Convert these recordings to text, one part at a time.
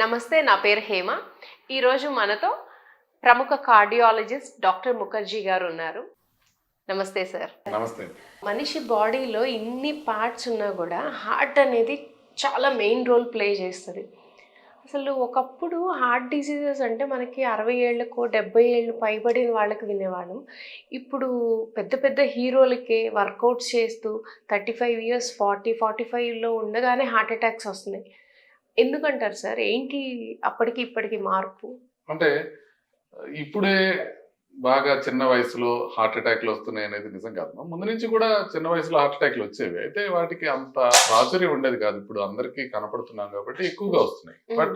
నమస్తే, నా పేరు హేమ. ఈరోజు మనతో ప్రముఖ కార్డియాలజిస్ట్ డాక్టర్ ముఖర్జీ గారు ఉన్నారు. నమస్తే సార్. నమస్తే. మనిషి బాడీలో ఇన్ని పార్ట్స్ ఉన్నా కూడా హార్ట్ అనేది చాలా మెయిన్ రోల్ ప్లే చేస్తుంది. అసలు ఒకప్పుడు హార్ట్ డిసీజెస్ అంటే మనకి 60 ఏళ్ళకు 70 ఏళ్ళు పైబడిన వాళ్ళకి వినేవాళ్ళం. ఇప్పుడు పెద్ద పెద్ద హీరోలకే వర్కౌట్స్ చేస్తూ 35 ఇయర్స్ 45లో ఉండగానే హార్ట్ అటాక్స్ వస్తున్నాయి. ఎందుకంటారు సార్? ఏంటి అప్పటికి ఇప్పటికి మార్పు? అంటే ఇప్పుడే బాగా చిన్న వయసులో హార్ట్ అటాక్లు వస్తున్నాయి అనేది నిజం కాదు. ముందు నుంచి కూడా చిన్న వయసులో హార్ట్ అటాక్లు వచ్చేవి. అయితే వాటికి అంత ప్రాచుర్యం ఉండేది కాదు. ఇప్పుడు అందరికీ కనపడుతున్నాం కాబట్టి ఎక్కువగా వస్తున్నాయి. బట్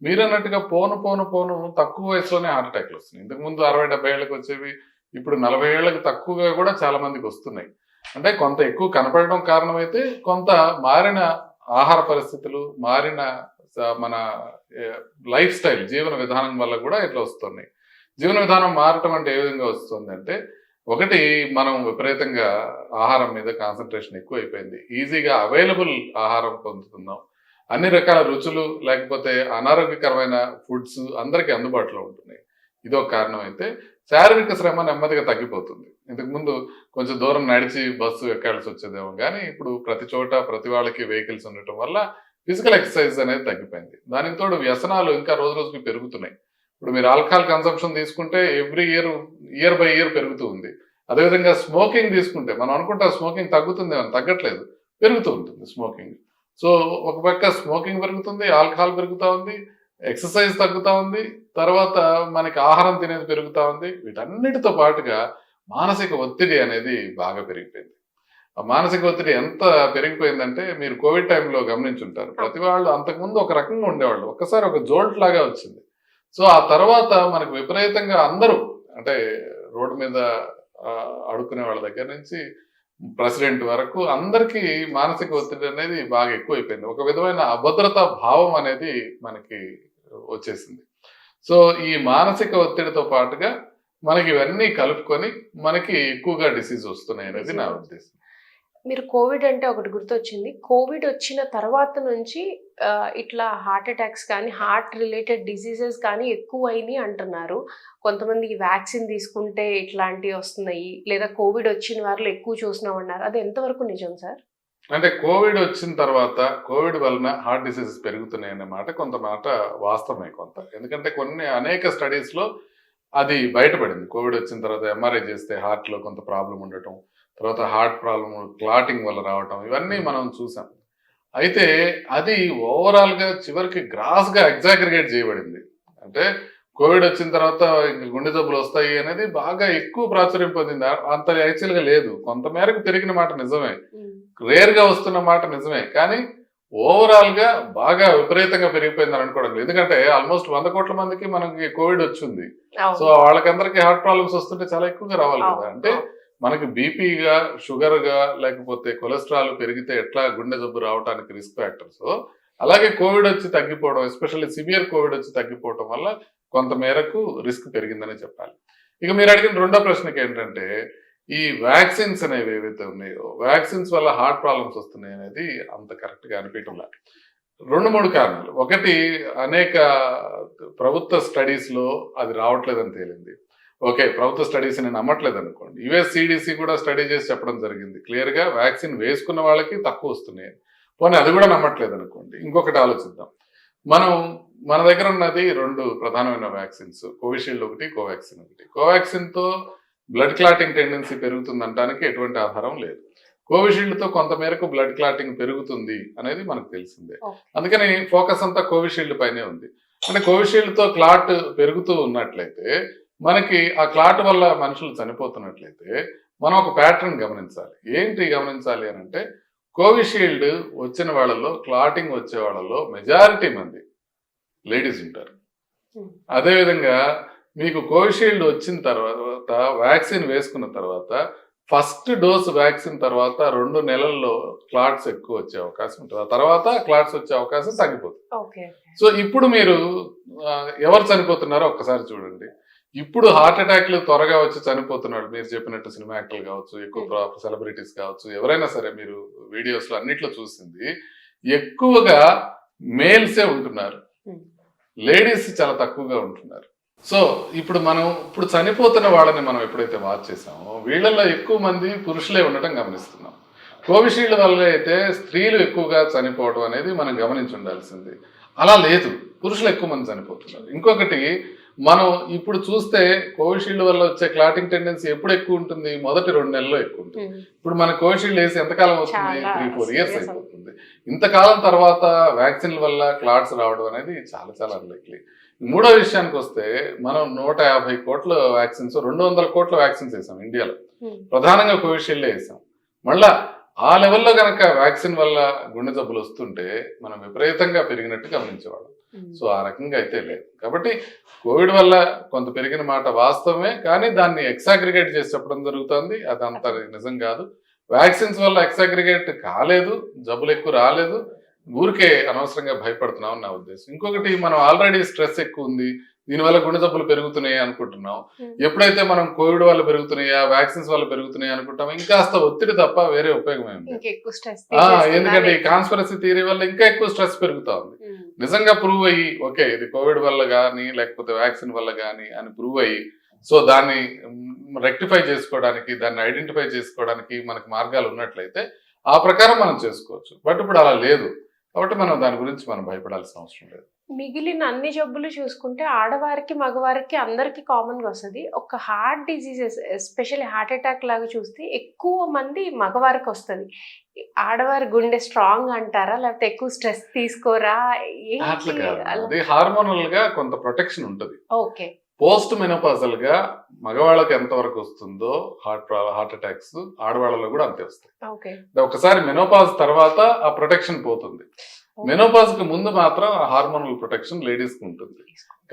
మీరన్నట్టుగా పోను తక్కువ వయసులోనే హార్ట్ అటాక్లు వస్తున్నాయి. ఇంతకుముందు 60-70 ఏళ్ళకి వచ్చేవి, ఇప్పుడు 40 ఏళ్ళకి తక్కువగా కూడా చాలా మందికి వస్తున్నాయి. అంటే కొంత ఎక్కువ కనపడడం కారణమైతే, కొంత మారిన ఆహార పరిస్థితులు, మారిన మన లైఫ్ స్టైల్, జీవన విధానం వల్ల కూడా ఇట్లా వస్తున్నాయి. జీవన విధానం మారటం అంటే ఏ విధంగా వస్తుంది అంటే, ఒకటి, మనం విపరీతంగా ఆహారం మీద కాన్సన్ట్రేషన్ ఎక్కువ అయిపోయింది. ఈజీగా అవైలబుల్ ఆహారం పొందుతున్నాం. అన్ని రకాల రుచులు లేకపోతే అనారోగ్యకరమైన ఫుడ్స్ అందరికీ అందుబాటులో ఉంటున్నాయి. ఇదొక కారణం అయితే, శారీరక శ్రమ నెమ్మదిగా తగ్గిపోతుంది. ఇంతకుముందు కొంచెం దూరం నడిచి బస్సు ఎక్కాల్సి వచ్చేదేమో, కానీ ఇప్పుడు ప్రతి చోట ప్రతి వాళ్ళకి వెహికల్స్ ఉండటం వల్ల ఫిజికల్ ఎక్సర్సైజ్ అనేది తగ్గిపోయింది. దానికి తోడు వ్యసనాలు ఇంకా రోజు రోజుకి పెరుగుతున్నాయి. ఇప్పుడు మీరు ఆల్కహాల్ కన్సంప్షన్ తీసుకుంటే ఎవ్రీ ఇయర్ బై ఇయర్ పెరుగుతూ ఉంది. అదేవిధంగా స్మోకింగ్ తీసుకుంటే మనం అనుకుంటా స్మోకింగ్ తగ్గుతుంది అని, తగ్గట్లేదు, పెరుగుతూ ఉంటుంది స్మోకింగ్. సో ఒక పక్క స్మోకింగ్ పెరుగుతుంది, ఆల్కహాల్ పెరుగుతూ ఉంది, ఎక్సర్సైజ్ తగ్గుతూ ఉంది, తర్వాత మనకి ఆహారం తినేది పెరుగుతూ ఉంది. వీటన్నిటితో పాటుగా మానసిక ఒత్తిడి అనేది బాగా పెరిగిపోయింది. ఆ మానసిక ఒత్తిడి ఎంత పెరిగిపోయిందంటే, మీరు కోవిడ్ టైంలో గమనించుంటారు. ప్రతి వాళ్ళు అంతకుముందు ఒక రకంగా ఉండేవాళ్ళు, ఒక్కసారి ఒక జోల్ట్ లాగా వచ్చింది. సో ఆ తర్వాత మనకు విపరీతంగా అందరూ, అంటే రోడ్డు మీద అడుక్కునే వాళ్ళ దగ్గర నుంచి ప్రెసిడెంట్ వరకు అందరికీ మానసిక ఒత్తిడి అనేది బాగా ఎక్కువైపోయింది. ఒక విధమైన అభద్రతా భావం అనేది మనకి వచ్చేసింది. సో ఈ మానసిక ఒత్తిడితో పాటుగా మనకి ఇవన్నీ కలుపుకొని మనకి ఎక్కువగా డిసీజ్ వస్తున్నాయి అనేది నా ఉద్దేశం. మీరు కోవిడ్ అంటే ఒకటి గుర్తొచ్చింది. కోవిడ్ వచ్చిన తర్వాత నుంచి ఇట్లా హార్ట్ అటాక్స్ కానీ హార్ట్ రిలేటెడ్ డిసీజెస్ కానీ ఎక్కువ అయినాయి అంటున్నారు. కొంతమందికి వ్యాక్సిన్ తీసుకుంటే ఇట్లాంటివి వస్తున్నాయి, లేదా కోవిడ్ వచ్చిన వారిలో ఎక్కువ చూసినామన్నారు. అది ఎంతవరకు నిజం సార్? అంటే కోవిడ్ వచ్చిన తర్వాత కోవిడ్ వలన హార్ట్ డిసీజెస్ పెరుగుతున్నాయి అనే మాట కొంత మాట వాస్తవమే కొంత. ఎందుకంటే అనేక స్టడీస్లో అది బయటపడింది. కోవిడ్ వచ్చిన తర్వాత ఎంఆర్ఐ చేస్తే హార్ట్లో కొంత ప్రాబ్లం ఉండటం, తర్వాత హార్ట్ ప్రాబ్లం క్లాటింగ్ వల్ల రావటం, ఇవన్నీ మనం చూసాం. అయితే అది ఓవరాల్గా చివరికి గ్రాస్గా ఎగ్జాగరిగేట్ చేయబడింది. అంటే కోవిడ్ వచ్చిన తర్వాత గుండె జబ్బులు వస్తాయి అనేది బాగా ఎక్కువ ప్రాచుర్యం పొందింది. అంత యాక్చువల్గా లేదు. కొంత మేరకు పెరిగిన మాట నిజమే, రేర్గా వస్తున్న మాట నిజమే, కానీ ఓవరాల్గా బాగా విపరీతంగా పెరిగిపోయిందని అనుకోవడం లేదు. ఎందుకంటే ఆల్మోస్ట్ 100 కోట్ల మందికి మనకి కోవిడ్ వచ్చింది. సో వాళ్ళకందరికీ హార్ట్ ప్రాబ్లమ్స్ వస్తుంటే చాలా ఎక్కువగా రావాలి కదా. అంటే మనకి బీపీగా, షుగర్గా, లేకపోతే కొలెస్ట్రాల్ పెరిగితే ఎట్లా గుండె జబ్బు రావడానికి రిస్క్ ఫ్యాక్టర్స్, అలాగే కోవిడ్ వచ్చి తగ్గిపోవడం, ఎస్పెషల్లీ సివియర్ కోవిడ్ వచ్చి తగ్గిపోవడం వల్ల కొంత మేరకు రిస్క్ పెరిగిందని చెప్పాలి. ఇక మీరు అడిగిన రెండో ప్రశ్నకి ఏంటంటే, ఈ వ్యాక్సిన్స్ అనేవి ఏవైతే ఉన్నాయో, వ్యాక్సిన్స్ వల్ల హార్ట్ ప్రాబ్లమ్స్ వస్తున్నాయి అనేది అంత కరెక్ట్గా అనిపించడం లేదు. 2-3 కారణాలు. ఒకటి, అనేక ప్రభుత్వ స్టడీస్లో అది రావట్లేదని తేలింది. ఓకే, ప్రభుత్వ స్టడీస్ నేను నమ్మట్లేదు అనుకోండి. యుఎస్ సిడిసి కూడా స్టడీ చేసి చెప్పడం జరిగింది క్లియర్గా, వ్యాక్సిన్ వేసుకున్న వాళ్ళకి తక్కువ వస్తున్నాయి. పోనీ అది కూడా నమ్మట్లేదు అనుకోండి, ఇంకొకటి ఆలోచిద్దాం. మన దగ్గర ఉన్నది 2 ప్రధానమైన వ్యాక్సిన్స్, కోవిషీల్డ్ ఒకటి, కోవాక్సిన్ ఒకటి. కోవాక్సిన్తో బ్లడ్ క్లాటింగ్ టెండెన్సీ పెరుగుతుందనడానికి ఎటువంటి ఆధారం లేదు. కోవిషీల్డ్తో కొంత మేరకు బ్లడ్ క్లాటింగ్ పెరుగుతుంది అనేది మనకు తెలిసిందే. అందుకని ఫోకస్ అంతా కోవిషీల్డ్ పైనే ఉంది. అంటే కోవిషీల్డ్తో క్లాట్ పెరుగుతూ ఉన్నట్లయితే, మనకి ఆ క్లాట్ వల్ల మనుషులు చనిపోతున్నట్లయితే, మనం ఒక ప్యాటర్న్ గమనించాలి. ఏంటి గమనించాలి అని అంటే, కోవిషీల్డ్ వచ్చిన వాళ్ళలో, క్లాటింగ్ వచ్చే వాళ్ళలో మెజారిటీ మంది లేడీస్ ఉంటారు. అదేవిధంగా మీకు కోవిషీల్డ్ వచ్చిన తర్వాత వ్యాక్సిన్ వేసుకున్న తర్వాత, ఫస్ట్ డోస్ వ్యాక్సిన్ తర్వాత 2 నెలల్లో క్లాట్స్ ఎక్కువ వచ్చే అవకాశం ఉంటుంది. ఆ తర్వాత క్లాట్స్ వచ్చే అవకాశం తగ్గిపోతుంది. సో ఇప్పుడు మీరు ఎవరు చనిపోతున్నారో ఒక్కసారి చూడండి. ఇప్పుడు హార్ట్ అటాక్లు త్వరగా వచ్చి చనిపోతున్నాడు, మీరు చెప్పినట్టు సినిమా యాక్టర్లు కావచ్చు, ఎక్కువ సెలబ్రిటీస్ కావచ్చు, ఎవరైనా సరే మీరు వీడియోస్లో అన్నిట్లో చూసింది ఎక్కువగా మేల్సే ఉంటున్నారు. లేడీస్ చాలా తక్కువగా ఉంటున్నారు. సో ఇప్పుడు చనిపోతున్న వాళ్ళని మనం ఎప్పుడైతే వాచ్ చేసామో వీళ్ళల్లో ఎక్కువ మంది పురుషులే ఉండటం గమనిస్తున్నాం. కోవిషీల్డ్ వల్ల అయితే స్త్రీలు ఎక్కువగా చనిపోవడం అనేది మనం గమనించి ఉండాల్సింది. అలా లేదు, పురుషులు ఎక్కువ మంది చనిపోతున్నారు. ఇంకొకటి, మనం ఇప్పుడు చూస్తే కోవిషీల్డ్ వల్ల వచ్చే క్లాటింగ్ టెండెన్సీ ఎప్పుడు ఎక్కువ ఉంటుంది? మొదటి 2 నెలల్లో ఎక్కువ ఉంటుంది. ఇప్పుడు మన కోవిషీల్డ్ వేసి ఎంతకాలం అవుతుంది? 3-4 ఇయర్స్ అయిపోతుంది. ఇంతకాలం తర్వాత వ్యాక్సిన్ల వల్ల క్లాట్స్ రావడం అనేది చాలా చాలా అన్లైక్లీ. మూడో విషయానికి వస్తే, మనం 150 కోట్ల వ్యాక్సిన్స్, 200 కోట్ల వ్యాక్సిన్స్ వేసాం ఇండియాలో. ప్రధానంగా కోవిషీల్డ్ వేసాం. మళ్ళా ఆ లెవెల్లో కనుక వ్యాక్సిన్ వల్ల గుండె జబ్బులు వస్తుంటే మనం విపరీతంగా పెరిగినట్టు గమనించేవాళ్ళం. సో ఆ రకంగా అయితే లేదు. కాబట్టి కోవిడ్ వల్ల కొంత పెరిగిన మాట వాస్తవమే, కానీ దాన్ని ఎక్సాగ్రిగేట్ చేసి చెప్పడం జరుగుతుంది. అదంతా నిజం కాదు. వ్యాక్సిన్స్ వల్ల ఎక్సాగ్రిగేట్ కాలేదు, జబ్బులు ఎక్కువ రాలేదు, ఊరికే అనవసరంగా భయపడుతున్నాం నా ఉద్దేశం. ఇంకొకటి, మనం ఆల్రెడీ స్ట్రెస్ ఎక్కువ ఉంది, దీనివల్ల గుండె జబ్బులు పెరుగుతున్నాయి అనుకుంటున్నాం. ఎప్పుడైతే మనం కోవిడ్ వల్ల పెరుగుతున్నాయా, వ్యాక్సిన్స్ వల్ల పెరుగుతున్నాయి అనుకుంటాం, ఇంకాస్త ఒత్తిడి తప్ప వేరే ఉపయోగం ఏమి లేదు. ఎందుకంటే ఈ కాన్స్పిరసీ థియరీ వల్ల ఇంకా ఎక్కువ స్ట్రెస్ పెరుగుతా ఉంది. నిజంగా ప్రూవ్ అయ్యి, ఓకే ఇది కోవిడ్ వల్ల కానీ లేకపోతే వ్యాక్సిన్ వల్ల కానీ అని ప్రూవ్ అయ్యి, సో దాన్ని రెక్టిఫై చేసుకోవడానికి, దాన్ని ఐడెంటిఫై చేసుకోవడానికి మనకు మార్గాలు ఉన్నట్లయితే ఆ ప్రకారం మనం చేసుకోవచ్చు. బట్ ఇప్పుడు అలా లేదు, కాబట్టి మనం దాని గురించి మనం భయపడాల్సిన అవసరం లేదు. మిగిలిన అన్ని జబ్బులు చూసుకుంటే ఆడవారికి మగవారికి అందరికి కామన్ గా వస్తుంది. ఒక heart diseases, especially heart attack లాగా చూస్తే ఎక్కువ మంది మగవారికి వస్తుంది. ఆడవారి గుండె స్ట్రాంగ్ అంటారా, లేకపోతే ఎక్కువ స్ట్రెస్ తీసుకోరా? అట్లా కాదు, అది హార్మోనల్ గా కొంత ప్రొటెక్షన్ ఉంటుంది. ఓకే. పోస్ట్ మెనోపాజల్ గా మగవాళ్ళకి ఎంత వరకు వస్తుందో హార్ట్ అటాక్స్ ఆడవాళ్ళలో కూడా అంతే వస్తాయి. ఒకసారి మెనోపాజ్ తర్వాత ఆ ప్రొటెక్షన్ పోతుంది. మెనోపాజ్ కు ముందు మాత్రం ఆ హార్మోనల్ ప్రొటెక్షన్ లేడీస్ కి ఉంటుంది.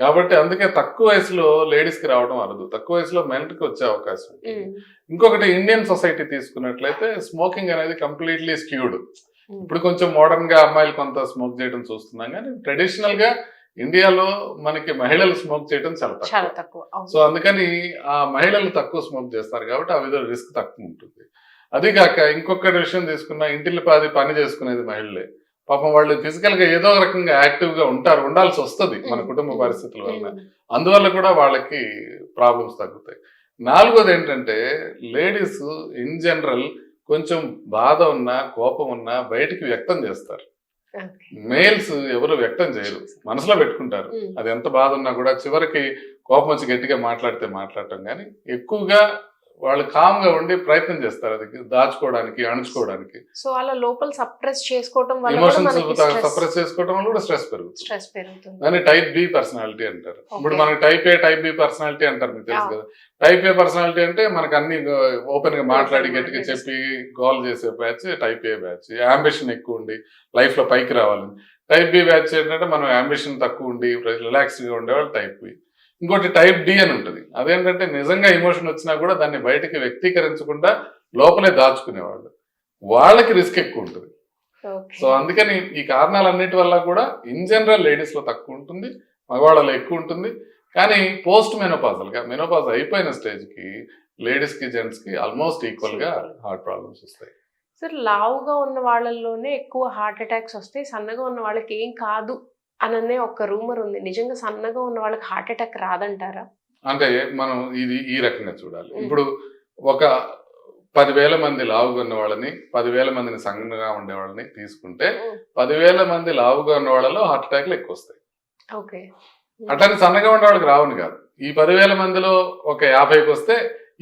కాబట్టి అందుకే తక్కువ వయసులో లేడీస్ కి రావడం అరదు, తక్కువ వయసులో మెన్కి కి వచ్చే అవకాశం ఉంటుంది. ఇంకొకటి, ఇండియన్ సొసైటీ తీసుకున్నట్లయితే స్మోకింగ్ అనేది కంప్లీట్లీ స్క్యూడ్. ఇప్పుడు కొంచెం మోడర్న్ గా అమ్మాయిలు కొంత స్మోక్ చేయడం చూస్తున్నాం, కానీ ట్రెడిషనల్ గా ఇండియాలో మనకి మహిళలు స్మోక్ చేయడం చాలా తక్కువ. సో అందుకని ఆ మహిళలు తక్కువ స్మోక్ చేస్తారు కాబట్టి ఆ విధంగా రిస్క్ తక్కువ ఉంటుంది. అది కాక ఇంకొక విషయం తీసుకున్నా, ఇంటిల్లి పని చేసుకునేది మహిళలే. పాపం వాళ్ళు ఫిజికల్ గా ఏదో రకంగా యాక్టివ్ గా ఉండాల్సి వస్తుంది మన కుటుంబ పరిస్థితుల వల్ల. అందువల్ల కూడా వాళ్ళకి ప్రాబ్లమ్స్ తగ్గుతాయి. నాలుగోది ఏంటంటే, లేడీస్ ఇన్ జనరల్ కొంచెం బాధ ఉన్నా కోపం ఉన్నా బయటికి వ్యక్తం చేస్తారు. మేల్స్ ఎవరు వ్యక్తం చేయరు, మనసులో పెట్టుకుంటారు. అది ఎంత బాధ ఉన్నా కూడా చివరికి కోపం వచ్చి గట్టిగా మాట్లాడటం కానీ, ఎక్కువగా వాళ్ళు కామ్ గా ఉండి ప్రయత్నం చేస్తారు అది దాచుకోవడానికి, అణుచుకోవడానికి. సో అలా లోపల సప్రెస్ చేసుకోవడం వల్ల, ఎమోషన్స్ సప్రెస్ చేసుకోవడం వల్ల కూడా స్ట్రెస్ పెరుగుతుంది. దాన్ని టైప్ బి పర్సనాలిటీ అంటారు. ఇప్పుడు మనకి టైప్ ఏ, టైప్ బి పర్సనాలిటీ అంటారు, మీకు తెలుసు కదా. టైప్ ఏ పర్సనాలిటీ అంటే మనకు అన్ని ఓపెన్ గా మాట్లాడి గట్టిగా చెప్పి గోల్ చేసే బ్యాచ్ టైప్ ఏ బ్యాచ్. అంబిషన్ ఎక్కువ ఉండి లైఫ్ లో పైకి రావాలని. టైప్ బి బ్యాచ్ ఏంటంటే మనం అంబిషన్ తక్కువ ఉండి రిలాక్స్ గా ఉండేవాళ్ళు టైప్ బి. ఇంకోటి టైప్ డి అని ఉంటుంది. అదేంటంటే నిజంగా ఎమోషన్ వచ్చినా కూడా దాన్ని బయటికి వ్యక్తీకరించకుండా లోపలే దాచుకునేవాళ్ళు. వాళ్ళకి రిస్క్ ఎక్కువ ఉంటుంది. సో అందుకని ఈ కారణాలన్నిటి వల్ల కూడా ఇన్ జనరల్ లేడీస్ లో తక్కువ ఉంటుంది, మగవాళ్ళలో ఎక్కువ ఉంటుంది. కానీ పోస్ట్ మెనోపాజల్ గా, మెనోపాజ్ అయిపోయిన స్టేజ్ కి లేడీస్ కి జెంట్స్ కి ఆల్మోస్ట్ ఈక్వల్ గా హార్ట్ ప్రాబ్లమ్స్ వస్తాయి. సార్, లావుగా ఉన్న వాళ్ళల్లోనే ఎక్కువ హార్ట్ అటాక్స్ వస్తాయి, సన్నగా ఉన్న వాళ్ళకి ఏం కాదు అననే ఒక రూమర్ ఉంది. నిజంగా సన్నగా ఉన్న వాళ్ళకి హార్ట్ అటాక్ రాదంటారా? అంటే మనం ఇది ఈ రకంగా చూడాలి. ఇప్పుడు ఒక 10,000 మంది లావుగా ఉన్న వాళ్ళని, 10,000 మందిని సన్నగా ఉండే వాళ్ళని తీసుకుంటే 10,000 మంది లావుగా ఉన్న వాళ్ళలో హార్ట్ అటాక్లు ఎక్కువ వస్తాయి. అట్లని సన్నగా ఉండే వాళ్ళకి రావని కాదు. ఈ 10,000 మందిలో ఒక 50కి వస్తే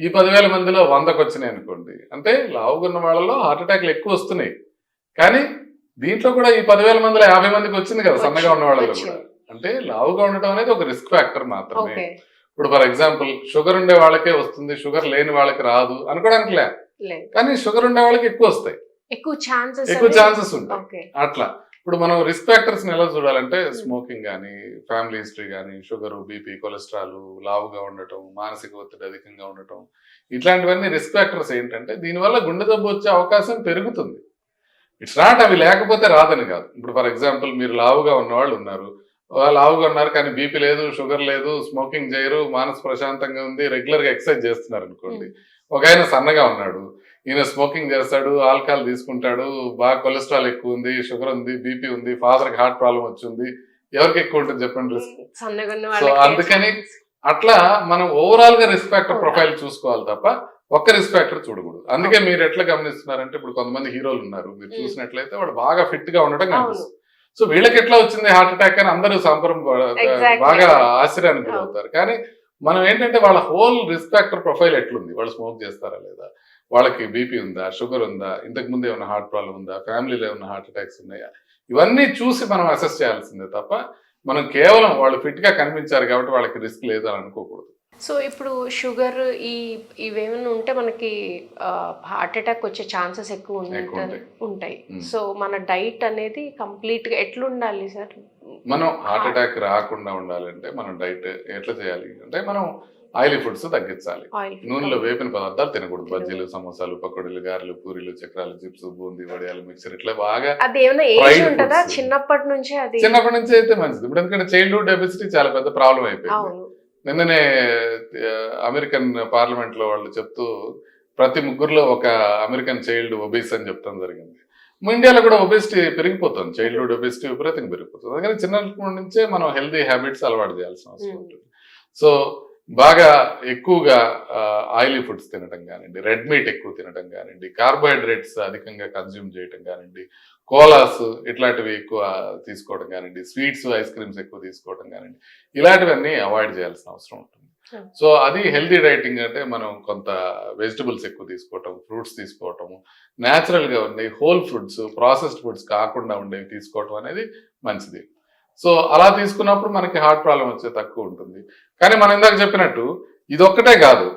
ఈ 10,000 మందిలో 100కి వచ్చినాయి అనుకోండి, అంటే లావుగా ఉన్న వాళ్ళలో హార్ట్ అటాక్లు ఎక్కువ వస్తున్నాయి. కానీ దీంట్లో కూడా ఈ 10,000 మందిలో 50 మందికి వచ్చింది కదా సన్నగా ఉన్న వాళ్ళలో కూడా. అంటే లావుగా ఉండటం అనేది ఒక రిస్క్ ఫ్యాక్టర్ మాత్రమే. ఇప్పుడు ఫర్ ఎగ్జాంపుల్ షుగర్ ఉండే వాళ్ళకే వస్తుంది, షుగర్ లేని వాళ్ళకి రాదు అనుకోవడానికి లే. కానీ షుగర్ ఉండే వాళ్ళకి ఎక్కువ వస్తాయి, ఎక్కువ ఛాన్సెస్ ఉంటాయి. అట్లా ఇప్పుడు మనం రిస్క్ ఫ్యాక్టర్స్ ఎలా చూడాలంటే, స్మోకింగ్ కానీ, ఫ్యామిలీ హిస్టరీ కానీ, షుగర్, బీపీ, కొలెస్ట్రాల్, లావుగా ఉండటం, మానసిక ఒత్తిడి అధికంగా ఉండటం, ఇట్లాంటివన్నీ రిస్క్ ఫ్యాక్టర్స్ ఏంటంటే దీనివల్ల గుండె జబ్బు వచ్చే అవకాశం పెరుగుతుంది. ఇట్స్ నాట్ అవి లేకపోతే రాదని కాదు. ఇప్పుడు ఫర్ ఎగ్జాంపుల్ మీరు లావుగా ఉన్నవాళ్ళు ఉన్నారు, లావుగా ఉన్నారు కానీ బీపీ లేదు, షుగర్ లేదు, స్మోకింగ్ చేయరు, మనసు ప్రశాంతంగా ఉంది, రెగ్యులర్ గా ఎక్సర్సైజ్ చేస్తున్నారు అనుకోండి. ఒక ఆయన సన్నగా ఉన్నాడు, ఈయన స్మోకింగ్ చేస్తాడు, ఆల్కహాల్ తీసుకుంటాడు, బాగా కొలెస్ట్రాల్ ఎక్కువ ఉంది, షుగర్ ఉంది, బీపీ ఉంది, ఫాదర్కి హార్ట్ ప్రాబ్లం వచ్చింది, ఎవరికి ఎక్కువ ఉంటుంది చెప్పండి రిస్క్? సన్నగా ఉన్న సో వాళ్ళకి అందుకని అట్లా మనం ఓవరాల్ గా రిస్క్ ఫ్యాక్టర్ ప్రొఫైల్ చూసుకోవాలి తప్ప ఒక్క రిస్క్ ఫ్యాక్టర్ చూడకూడదు. అందుకే మీరు ఎట్లా గమనిస్తున్నారంటే ఇప్పుడు కొంతమంది హీరోలు ఉన్నారు, మీరు చూసినట్లయితే వాళ్ళు బాగా ఫిట్ గా ఉండడం కనిపిస్తుంది. సో వీళ్ళకి ఎట్లా వచ్చింది హార్ట్ అటాక్ అని అందరూ బాగా ఆశ్చర్యానికి గురవుతారు. కానీ మనం ఏంటంటే వాళ్ళ హోల్ రిస్క్ ఫ్యాక్టర్ ప్రొఫైల్ ఎట్లుంది, వాళ్ళు స్మోక్ చేస్తారా లేదా, వాళ్ళకి బీపీ ఉందా, షుగర్ ఉందా, ఇంతకు ముందు ఏమైనా హార్ట్ ప్రాబ్లం ఉందా, ఫ్యామిలీలో ఏమైనా హార్ట్ అటాక్స్ ఉన్నాయా, ఇవన్నీ చూసి మనం అసెస్ చేయాల్సిందే తప్ప మనం కేవలం వాళ్ళు ఫిట్ గా కనిపించారు కాబట్టి వాళ్ళకి రిస్క్ లేదు అని అనుకోకూడదు. సో ఇప్పుడు షుగర్ ఇవేమైనా ఉంటే మనకి హార్ట్ అటాక్ వచ్చే ఛాన్సెస్ ఎక్కువ ఉంటాయి. సో మన డైట్ అనేది కంప్లీట్ గా ఎట్లా ఉండాలి సార్? మనం హార్ట్ అటాక్ రాకుండా ఉండాలంటే మనం డైట్ ఎట్లా చేయాలి అంటే మనం ఆయిలీ ఫుడ్స్ తగ్గించాలి. నూనెలో వేపిన పదార్థాలు తినకూడదు. బజ్జీలు, సమోసాలు, పకోడీలు, గారెలు, పూరీలు, చక్రాలు, చిప్స్, బూందీ, వడియాలు, మిక్సర్ ఇట్లా బాగా చిన్నప్పటి నుంచి అయితే మంచిది. ఇప్పుడు ఎందుకంటే చైల్డ్హుడ్ ఒబెసిటీ చాలా పెద్ద ప్రాబ్లం అయిపోయింది. నిన్ననే అమెరికన్ పార్లమెంట్ లో వాళ్ళు చెప్తూ ప్రతి ముగ్గురులో ఒక అమెరికన్ చైల్డ్ ఒబేస్ అని చెప్తాం జరిగింది. ఇండియాలో కూడా ఒబేసిటీ పెరిగిపోతుంది, చైల్డ్హుడ్ ఒబేసిటీ విపరీతంగా పెరిగిపోతుంది. అందుకని చిన్నప్పటి నుంచే మనం హెల్దీ హ్యాబిట్స్ అలవాటు చేయాల్సిన అవసరం ఉంటుంది. సో బాగా ఎక్కువగా ఆయిలీ ఫుడ్స్ తినడం కానివ్వండి, రెడ్ మీట్ ఎక్కువ తినడం కానివ్వండి, కార్బోహైడ్రేట్స్ అధికంగా కన్జ్యూమ్ చేయడం కానివ్వండి, కోలాస్ ఇట్లాంటివి ఎక్కువ తీసుకోవడం కానివ్వండి, స్వీట్స్, ఐస్ క్రీమ్స్ ఎక్కువ తీసుకోవడం కానివ్వండి, ఇలాంటివన్నీ అవాయిడ్ చేయాల్సిన అవసరం ఉంటుంది. సో అది హెల్దీ డైటింగ్ అంటే మనం కొంత వెజిటబుల్స్ ఎక్కువ తీసుకోవటం, ఫ్రూట్స్ తీసుకోవటము, న్యాచురల్గా ఉండేవి హోల్ ఫుడ్స్, ప్రాసెస్డ్ ఫుడ్స్ కాకుండా ఉండేవి తీసుకోవటం అనేది మంచిది. సో అలా తీసుకున్నప్పుడు మనకి హార్ట్ ప్రాబ్లం వచ్చే తక్కువ ఉంటుంది. కానీ మనం ఇందాక చెప్పినట్టు ఇదొక్కటే కాదు,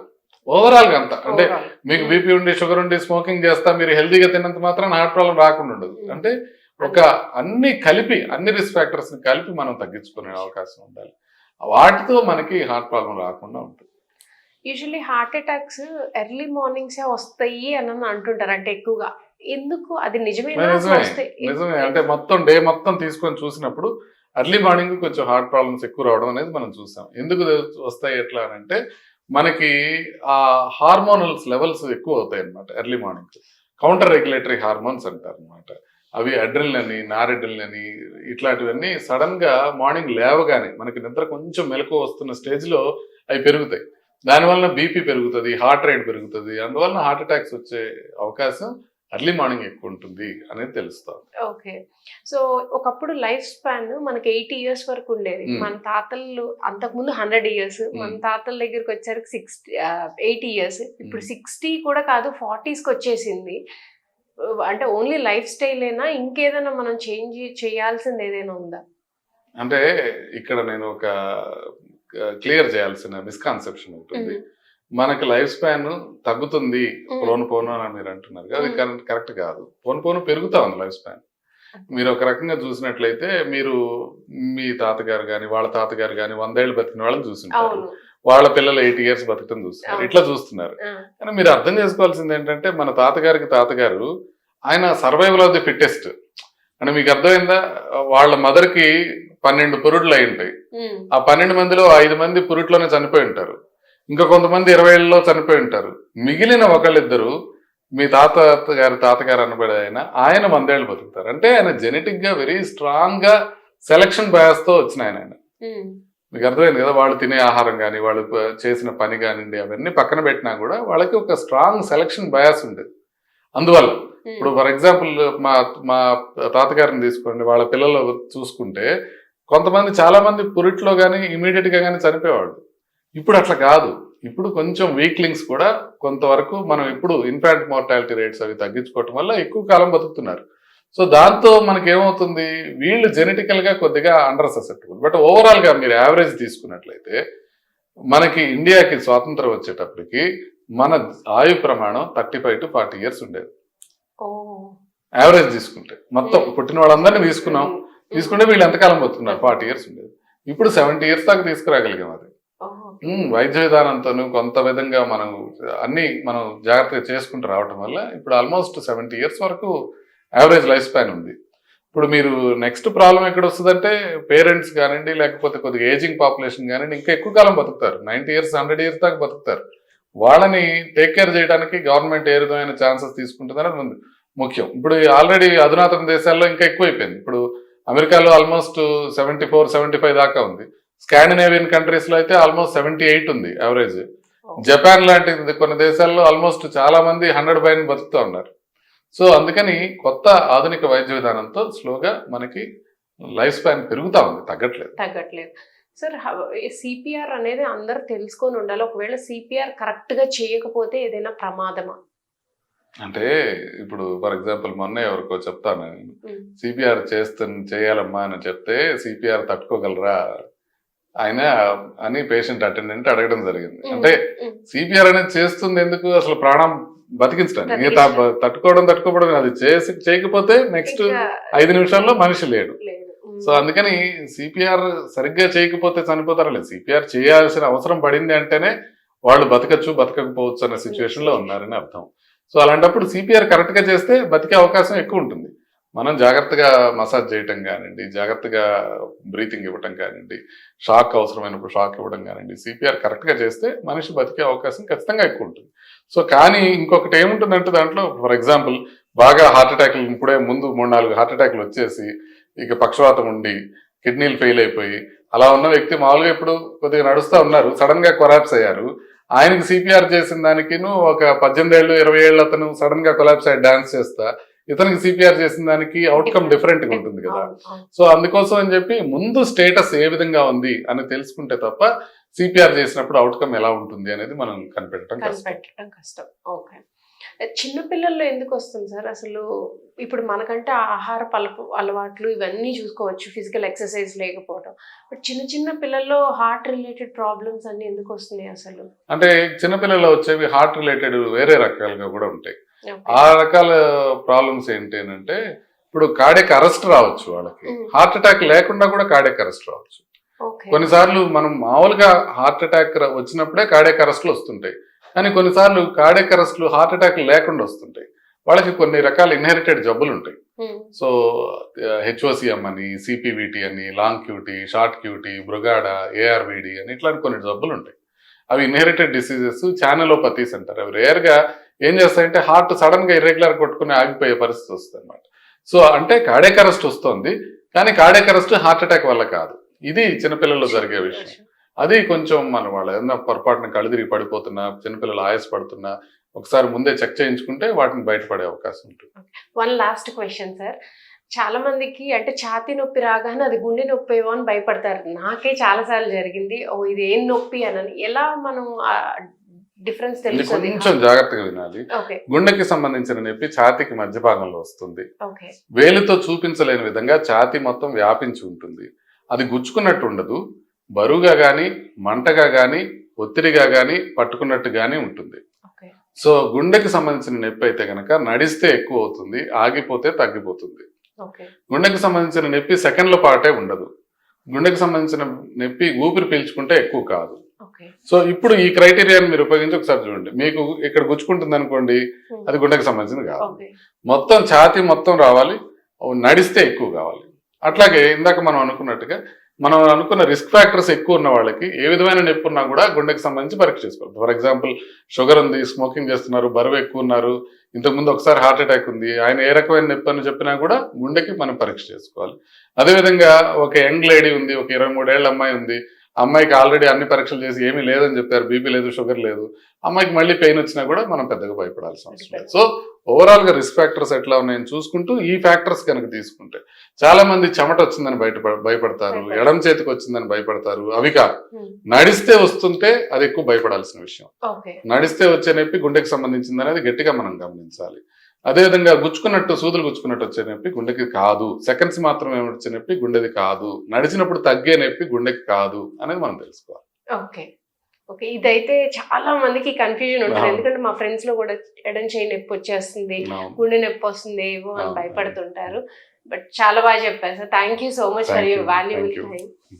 ఓవరాల్ గా అంతా అంటే మీకు బీపీ ఉండి, షుగర్ ఉండి, స్మోకింగ్ చేస్తా మీరు హెల్దీగా తిన్నంత మాత్రం హార్ట్ ప్రాబ్లం రాకుండా ఉండదు. అంటే ఒక అన్ని కలిపి, అన్ని రిస్క్ ఫ్యాక్టర్స్ ని కలిపి మనం తగ్గించుకునే అవకాశం ఉండాలి. వాటితో మనకి హార్ట్ ప్రాబ్లం రాకుండా ఉంటుంది. యూజువల్లీ హార్ట్ అటాక్స్ ఎర్లీ మార్నింగ్సే వస్తాయి అని అంటుంటారు, అంటే ఎక్కువగా. ఎందుకు అది నిజమే? అంటే మొత్తం డే మొత్తం తీసుకొని చూసినప్పుడు ఎర్లీ మార్నింగ్ కొంచెం హార్ట్ ప్రాబ్లమ్స్ ఎక్కువ రావడం అనేది మనం చూసాం. ఎందుకు వస్తాయి ఎట్లా అని అంటే మనకి ఆ హార్మోనల్స్ లెవెల్స్ ఎక్కువ అవుతాయి అనమాట early morning. Counter regulatory hormones అంటారు అనమాట. అవి అడ్రినలిన్, నారెడ్రినలిన్ ఇట్లాంటివన్నీ సడన్ గా మార్నింగ్ లేవగానే మనకి నిద్ర కొంచెం మెలకు వస్తున్న స్టేజ్ లో అవి పెరుగుతాయి. దానివల్ల బీపీ పెరుగుతుంది, హార్ట్ రేట్ పెరుగుతుంది. అందువల్ల హార్ట్ అటాక్స్ వచ్చే అవకాశం ఎర్లీ మార్నింగ్ ఎక్కువ ఉంటుంది అనేది తెలుస్తుంది. ఓకే. సో ఒకప్పుడు లైఫ్ స్పాన్ మనకి 80 years వరకు ఉండేది. మన తాతలు అంతకుముందు 100 years, మన తాతల దగ్గరికి వచ్చేసరికి 80 years. ఇప్పుడు 60 కూడా కాదు, 40s కి వచ్చేసింది. అంటే ఓన్లీ లైఫ్ స్టైల్ ఏనా, ఇంకేదైనా మనం చేంజ్ చేయాల్సింది ఏదైనా ఉందా? అంటే ఇక్కడ నేను ఒక క్లియర్ చేయాల్సిన మిస్కాన్సెప్షన్ ఉంటుంది. మనకి లైఫ్ స్పాన్ తగ్గుతుంది పోను అని మీరు అంటున్నారు, అది కరెక్ట్ కాదు. పోను పెరుగుతా ఉంది లైఫ్ స్పాన్. మీరు ఒక రకంగా చూసినట్లయితే మీరు మీ తాతగారు కానీ వాళ్ళ తాతగారు కానీ 100 ఏళ్ళు బతికిన వాళ్ళని చూసింటారు, వాళ్ళ పిల్లలు 80 years బతకడం చూస్తున్నారు, ఇట్లా చూస్తున్నారు. కానీ మీరు అర్థం చేసుకోవాల్సింది ఏంటంటే మన తాతగారు ఆయన సర్వైవల్ ఆఫ్ ది ఫిట్టెస్ట్. అంటే మీకు అర్థమైందా, వాళ్ళ మదర్ కి 12 పురుట్లు అయి ఉంటాయి. ఆ 12 మందిలో 5 మంది పురుట్లోనే చనిపోయి ఉంటారు, ఇంకా కొంతమంది 20 ఏళ్ళలో చనిపోయి ఉంటారు. మిగిలిన ఒకళ్ళిద్దరు మీ తాతగారు అనబడే ఆయన 100 ఏళ్ళు బతుకుతారు. అంటే ఆయన జెనెటిక్ గా వెరీ స్ట్రాంగ్ గా సెలక్షన్ బయాస్ తో వచ్చిన ఆయన. మీకు అర్థమైంది కదా, వాళ్ళు తినే ఆహారం కానీ, వాళ్ళు చేసిన పని కానివ్వండి, అవన్నీ పక్కన పెట్టినా కూడా వాళ్ళకి ఒక స్ట్రాంగ్ సెలక్షన్ బయాస్ ఉండేది. అందువల్ల ఇప్పుడు ఫర్ ఎగ్జాంపుల్ మా తాతగారిని తీసుకోండి, వాళ్ళ పిల్లలు చూసుకుంటే కొంతమంది చాలా మంది పురిట్లో కానీ ఇమీడియట్ గా కానీ చనిపోయేవాళ్ళు. ఇప్పుడు అట్లా కాదు. ఇప్పుడు కొంచెం వీక్లింగ్స్ కూడా కొంతవరకు మనం ఇప్పుడు ఇన్ఫాంట్ మోర్టాలిటీ రేట్స్ అవి తగ్గించుకోవటం వల్ల ఎక్కువ కాలం బతుకుతున్నారు. సో దాంతో మనకి ఏమవుతుంది, వీళ్ళు జెనెటికల్ గా కొద్దిగా అండర్ ససెప్టబుల్. బట్ ఓవరాల్ గా మీరు యావరేజ్ తీసుకున్నట్లయితే మనకి ఇండియాకి స్వాతంత్రం వచ్చేటప్పటికి మన ఆయు ప్రమాణం 35 to 40 years ఉండేది. యావరేజ్ తీసుకుంటే మొత్తం పుట్టిన వాళ్ళందరినీ తీసుకుంటే వీళ్ళు ఎంతకాలం బతుకున్నారు, 40 years ఉండేది. ఇప్పుడు 70 years దాకా తీసుకురాగలిగాం. అది వైద్య విధానంతో కొంత విధంగా మనం జాగ్రత్తగా చేసుకుంటూ రావటం వల్ల ఇప్పుడు ఆల్మోస్ట్ 70 years వరకు యావరేజ్ లైఫ్ స్పాన్ ఉంది. ఇప్పుడు మీరు నెక్స్ట్ ప్రాబ్లం ఎక్కడ వస్తుందంటే పేరెంట్స్ కానివ్వండి, లేకపోతే కొద్దిగా ఏజింగ్ పాపులేషన్ కానివ్వండి, ఇంకా ఎక్కువ కాలం బతుకుతారు, 90 years 100 years దాకా బతుకుతారు. వాళ్ళని టేక్ కేర్ చేయడానికి గవర్నమెంట్ ఏ విధమైన ఛాన్సెస్ తీసుకుంటుందని ముఖ్యం. ఇప్పుడు ఆల్రెడీ అధునాతన దేశాల్లో ఇంకా ఎక్కువైపోయింది. ఇప్పుడు అమెరికాలో ఆల్మోస్ట్ 74-75 దాకా ఉంది. స్కాండినేవియన్ కంట్రీస్ లో అయితే ఆల్మోస్ట్ 78 ఉంది యావరేజ్. జపాన్ లాంటి కొన్ని దేశాల్లో ఆల్మోస్ట్ చాలా మంది 100 పైన బతుకుతూ ఉన్నారు. సో అందుకని కొత్త ఆధునిక వైద్య విధానంతో స్లోగా మనకి లైఫ్ స్పాన్ పెరుగుతా ఉంది, తగ్గట్లేదు. సార్ సిపిఆర్ అనేది అందరు తెలుసుకొని ఉండాలి. ఒకవేళ సిపిఆర్ కరెక్ట్ గా చేయకపోతే ఏదైనా ప్రమాదమా? అంటే ఇప్పుడు ఫర్ ఎగ్జాంపుల్ మొన్న ఎవరికో చెప్తాను నేను, సిపిఆర్ చేయాలమ్మా అని చెప్తే సిపిఆర్ తట్టుకోగలరా ఆయన అని పేషెంట్ అటెండెంట్ అడగడం జరిగింది. అంటే సిపిఆర్ అనేది చేస్తుంది ఎందుకు, అసలు ప్రాణం బతికించడానికి. తట్టుకోవడం అది చేయకపోతే నెక్స్ట్ 5 నిమిషాల్లో మనిషి లేడు. సో అందుకని సిపిఆర్ సరిగ్గా చేయకపోతే చనిపోతారా లేదు, సిపిఆర్ చేయాల్సిన అవసరం పడింది అంటేనే వాళ్ళు బతకకపోవచ్చు అనే సిచ్యువేషన్ లో ఉన్నారని అర్థం. సో అలాంటప్పుడు సిపిఆర్ కరెక్ట్ గా చేస్తే బతికే అవకాశం ఎక్కువ ఉంటుంది. మనం జాగ్రత్తగా మసాజ్ చేయటం కానివ్వండి, జాగ్రత్తగా బ్రీతింగ్ ఇవ్వటం కానివ్వండి, షాక్ అవసరమైనప్పుడు షాక్ ఇవ్వడం కానివ్వండి, సిపిఆర్ కరెక్ట్ గా చేస్తే మనిషి బతికే అవకాశం ఖచ్చితంగా ఎక్కువ ఉంటుంది. సో కానీ ఇంకొకటి ఏముంటుందంటే దాంట్లో ఫర్ ఎగ్జాంపుల్ బాగా హార్ట్ అటాక్లు ఇప్పుడే ముందు 3-4 హార్ట్ అటాక్లు వచ్చేసి ఇక పక్షవాతం ఉండి కిడ్నీలు ఫెయిల్ అయిపోయి అలా ఉన్న వ్యక్తి మామూలుగా ఇప్పుడు కొద్దిగా నడుస్తూ ఉన్నారు, సడన్ గా కొలాప్స్ అయ్యారు. ఆయనకి సిపిఆర్ చేసిన దానికిను ఒక 18 ఏళ్ళు 20 ఏళ్ళు అతను సడన్ గా కొలాప్స్ అయ్యి డాన్స్ చేస్తా, ఇతనికి సిపిఆర్ చేసిన దానికి అవుట్కమ్ డిఫరెంట్ గా ఉంటుంది కదా. సో అందుకోసం అని చెప్పి ముందు స్టేటస్ ఏ విధంగా ఉంది అని తెలుసుకుంటే తప్ప సిపిఆర్ చేసినప్పుడు అవుట్కమ్ ఎలా ఉంటుంది అనేది మనం కనిపెట్టడం కష్టం. ఓకే, చిన్నపిల్లల్లో ఎందుకు వస్తుంది సార్ అసలు? ఇప్పుడు మనకంటే ఆహార అలవాట్లు ఇవన్నీ చూసుకోవచ్చు, ఫిజికల్ ఎక్సర్సైజ్ లేకపోవడం, బట్ చిన్న పిల్లల్లో హార్ట్ రిలేటెడ్ ప్రాబ్లమ్స్ అన్ని ఎందుకు వస్తున్నాయి అసలు? అంటే చిన్నపిల్లల్లో వచ్చేవి హార్ట్ రిలేటెడ్ వేరే రకాలుగా కూడా ఉంటాయి. ఆ రకాల ప్రాబ్లమ్స్ ఏంటి అంటే ఇప్పుడు కార్డియాక్ అరెస్ట్ రావచ్చు, వాళ్ళకి హార్ట్ అటాక్ లేకుండా కూడా కార్డియాక్ అరెస్ట్ రావచ్చు. కొన్నిసార్లు మనం మామూలుగా హార్ట్ అటాక్ వచ్చినప్పుడే కార్డియాక్ అరెస్ట్లు వస్తుంటాయి, కానీ కొన్నిసార్లు కార్డియాక్ అరెస్ట్లు హార్ట్ అటాక్ లేకుండా వస్తుంటాయి. వాళ్ళకి కొన్ని రకాల ఇన్హెరిటెడ్ జబ్బులు ఉంటాయి. సో హెచ్ఓసిఎం అని, సిపివిటి అని, లాంగ్ క్యూటీ, షార్ట్ క్యూటీ, బ్రుగాడా, ఏఆర్విడి అని ఇట్లాంటి కొన్ని జబ్బులు ఉంటాయి. అవి ఇన్హెరిటెడ్ డిసీజెస్, ఛానలోపతీస్ అంటారు. అవి రేర్ గా ఏం చేస్తాయంటే హార్ట్ సడన్ గా ఇర్రెగ్యులర్ కొట్టుకుని ఆగిపోయే పరిస్థితి వస్తుంది అనమాట. సో అంటే కార్డియాక్ అరెస్ట్ వస్తుంది, కానీ కార్డియాక్ అరెస్ట్ హార్ట్ అటాక్ వల్ల కాదు. ఇది చిన్నపిల్లల్లో జరిగే విషయం. అది కొంచెం మన వాళ్ళు ఏదన్నా పొరపాటున కళ్ళు తిరిగి పడిపోతున్నా, చిన్నపిల్లలు ఆయాస పడుతున్నా ఒకసారి ముందే చెక్ చేయించుకుంటే వాటిని బయటపడే అవకాశం ఉంటుంది. వన్ లాస్ట్ క్వశ్చన్ సార్, చాలా మందికి అంటే ఛాతీ నొప్పి రాగానే అది గుండె నొప్పి ఏమో అని భయపడతారు. నాకే చాలా సార్లు జరిగింది, ఓ ఇది ఏం నొప్పి అని. ఎలా మనం డిఫరెన్స్ తెలుస్తుంది? కొంచెం జాగ్రత్తగా వినాలి. గుండెకి సంబంధించిన నొప్పి ఛాతీకి మధ్య భాగంలో వస్తుంది. వేలుతో చూపించలేని విధంగా ఛాతీ మొత్తం వ్యాపించి ఉంటుంది. అది గుచ్చుకున్నట్టు ఉండదు, బరువుగా గాని, మంటగా గాని, ఒత్తిడిగా గాని, పట్టుకున్నట్టు గాని ఉంటుంది. సో గుండెకి సంబంధించిన నొప్పి అయితే కనుక నడిస్తే ఎక్కువ అవుతుంది, ఆగిపోతే తగ్గిపోతుంది. గుండెకి సంబంధించిన నొప్పి సెకండ్ల పాటే ఉండదు. గుండెకి సంబంధించిన నొప్పి ఊపిరి పీల్చుకుంటే ఎక్కువ కాదు. సో ఇప్పుడు ఈ క్రైటీరియాని మీరు ఉపయోగించి ఒకసారి చూడండి. మీకు ఇక్కడ గుచ్చుకుంటుంది అనుకోండి, అది గుండెకి సంబంధించింది కాదు. మొత్తం ఛాతీ మొత్తం రావాలి, నడిస్తే ఎక్కువ కావాలి. అట్లాగే ఇందాక మనం అనుకున్న రిస్క్ ఫ్యాక్టర్స్ ఎక్కువ ఉన్న వాళ్ళకి ఏ విధమైన నొప్పి ఉన్నా కూడా గుండెకి సంబంధించి పరీక్ష చేసుకోవాలి. ఫర్ ఎగ్జాంపుల్ షుగర్ ఉంది, స్మోకింగ్ చేస్తున్నారు, బరువు ఎక్కువ ఉన్నారు, ఇంతకుముందు ఒకసారి హార్ట్ అటాక్ ఉంది, ఆయన ఏ రకమైన నొప్పి అని చెప్పినా కూడా గుండెకి మనం పరీక్ష చేసుకోవాలి. అదేవిధంగా ఒక యంగ్ లేడీ ఉంది, ఒక 23 ఏళ్ల అమ్మాయి ఉంది, అమ్మాయికి ఆల్రెడీ అన్ని పరీక్షలు చేసి ఏమీ లేదని చెప్పారు, బీపీ లేదు, షుగర్ లేదు, అమ్మాయికి మళ్ళీ పెయిన్ వచ్చినా కూడా మనం పెద్దగా భయపడాల్సిన అవసరం లేదు. సో ఓవరాల్ గా రిస్క్ ఫ్యాక్టర్స్ ఎట్లా ఉన్నాయని చూసుకుంటూ ఈ ఫ్యాక్టర్స్ కనుక తీసుకుంటే, చాలా మంది చెమట వచ్చిందని భయపడతారు, ఎడం చేతికి వచ్చిందని భయపడతారు. అవి కాదు, నడిస్తే వస్తుంటే అది ఎక్కువ భయపడాల్సిన విషయం. నడిస్తే వచ్చే నొప్పి గుండెకి సంబంధించింది అనేది గట్టిగా మనం గమనించాలి. అదేవిధంగా సూదులు గుచ్చుకున్నట్టు వచ్చే నొప్పి గుండెకి కాదు, సెకండ్స్ మాత్రమే వచ్చే నొప్పి గుండెది కాదు, నడిచినప్పుడు తగ్గే నొప్పి గుండెకి కాదు అనేది మనం తెలుసుకోవాలి. ఓకే, ఇదైతే చాలా మందికి కన్ఫ్యూజన్ ఉంటుంది. ఎందుకంటే మా ఫ్రెండ్స్ లో కూడా ఎడం చేయి నొప్పి వచ్చేస్తుంది, గుండె నొప్పి వస్తుంది ఏమో అని భయపడుతుంటారు. బట్ చాలా బాగా చెప్పారు sir. Thank you so much for your valuable time.